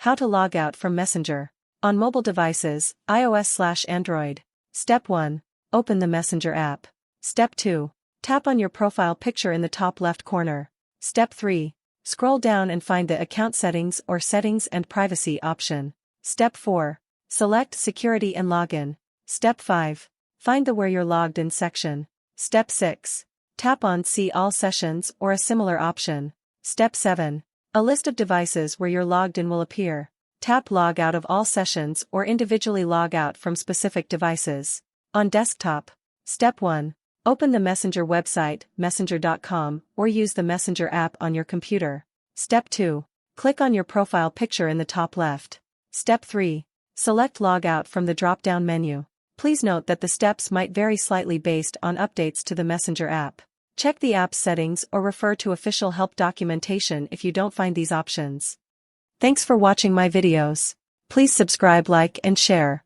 How to log out from Messenger. On mobile devices, iOS/Android. Step 1. Open the Messenger app. Step 2. Tap on your profile picture in the top left corner. Step 3. Scroll down and find the Account Settings or Settings and Privacy option. Step 4. Select Security and Login. Step 5. Find the Where You're Logged In section. Step 6. Tap on See All Sessions or a similar option. Step 7. A list of devices where you're logged in will appear. Tap Log Out of all sessions or individually log out from specific devices. On desktop. Step 1. Open the Messenger website, messenger.com, or use the Messenger app on your computer. Step 2. Click on your profile picture in the top left. Step 3. Select Log Out from the drop-down menu. Please note that the steps might vary slightly based on updates to the Messenger app. Check the app's settings or refer to official help documentation if you don't find these options. Thanks for watching my videos. Please subscribe, like, and share.